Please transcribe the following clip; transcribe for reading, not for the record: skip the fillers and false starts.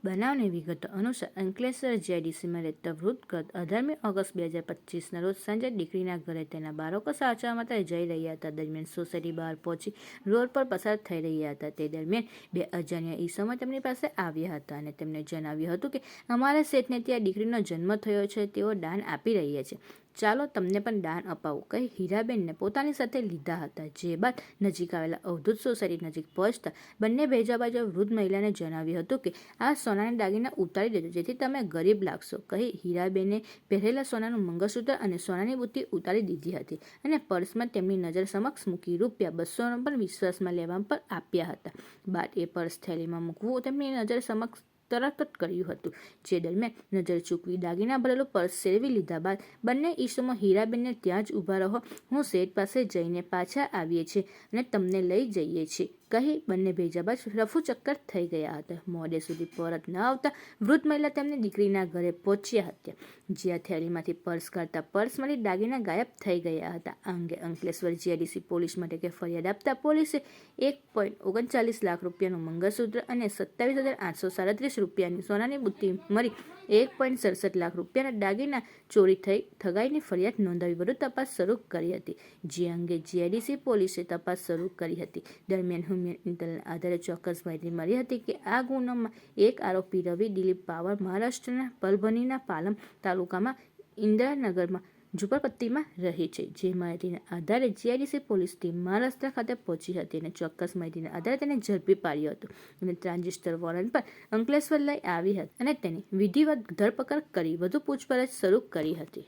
બનાવની વિગતો અનુસાર અંકલેશ્વર જીઆઈડીસીમાં રહેતા વૃદ્ધ ગત 18મી ઓગસ્ટ 2025ના રોજ સાંજે દીકરીના ઘરે તેના બાળકો સાચવવા માટે જઈ રહ્યા હતા. દરમિયાન સોસાયટી બહાર પહોંચી રોડ પર પસાર થઈ રહ્યા હતા. તે દરમિયાન બે અજાણ્યા ઈસમો તેમની પાસે આવ્યા હતા અને તેમને જણાવ્યું હતું કે અમારા શેઠને ત્યાં દીકરીનો જન્મ થયો છે, તેઓ દાન આપી રહ્યા છે, ચાલો તમને પણ દાન અપાવું કહી હીરાબેનને પોતાની સાથે લીધા હતા. જે બાદ નજીક આવેલા અવધૂત સોસાયટી નજીક પહોંચતા બંને ભેજાબાજુ વૃદ્ધ મહિલાને જણાવ્યું હતું કે આ સોનાના દાગીના ઉતારી દેજો જેથી તમે ગરીબ લાગશો કહી હીરાબેને પહેરેલા સોનાનું મંગળસૂત્ર અને સોનાની બુટ્ટી ઉતારી દીધી હતી અને પર્સમાં તેમની નજર સમક્ષ મૂકી ₹200 પણ વિશ્વાસમાં લેવા પર આપ્યા હતા. બાદ એ પર્સ થેલીમાં મૂકવું તેમની નજર સમક્ષ તરત જ કર્યું હતું. જે દરમિયાન નજર ચૂકવી દાગીના ભરેલું પર્સ સેરવી લીધા બાદ બંને ઈસમો હીરાબેનને ત્યાં જ ઊભા રહો, હું શેઠ પાસે જઈને પાછા આવીએ છીએ અને તમને લઈ જઈએ છીએ કહી બંને ભેજાબાજ રફુચક્કર થઈ ગયા હતા. મોડે સુધી પરત ન આવતા વૃદ્ધ મહિલા તેમની દીકરીના ઘરે પહોંચ્યા હતા, જ્યાં થેલીમાંથી પર્સ કાઢતા પર્સમાંથી દાગીના ગાયબ થઈ ગયા હતા. આ અંગે અંકલેશ્વર જીઆઈડીસી પોલીસ મથકે ફરિયાદ આપતા પોલીસે ₹1.39 લાખનું મંગળસૂત્ર અને ₹27,837ની સોનાની બુટ્ટી મળી ₹1.67 લાખના દાગીના ચોરી થઈ ઠગાઈની ફરિયાદ નોંધાવી વધુ તપાસ શરૂ કરી હતી. જે અંગે જીઆઈડીસી પોલીસે તપાસ શરૂ કરી હતી. દરમિયાન હ્યુમન ઇન્ટેલિજન્સના આધારે ચોક્કસ માહિતી મળી હતી કે આ ગુનામાં એક આરોપી રવિ દિલીપ પાવર મહારાષ્ટ્રના પરભણીના પાલમ તાલુકામાં ઇન્દિરાનગરમાં ઝુંપડપટ્ટીમાં રહે છે. જે માહિતીના આધારે જીઆઈડીસી પોલીસ ટીમ મહારાષ્ટ્ર ખાતે પહોંચી હતી અને ચોક્કસ માહિતીના આધારે તેને ઝડપી પાડ્યો હતો અને ટ્રાન્ઝિસ્ટર વોરંટ પર અંકલેશ્વર લઈ આવી હતી અને તેની વિધિવત ધરપકડ કરી વધુ પૂછપરછ શરૂ કરી હતી.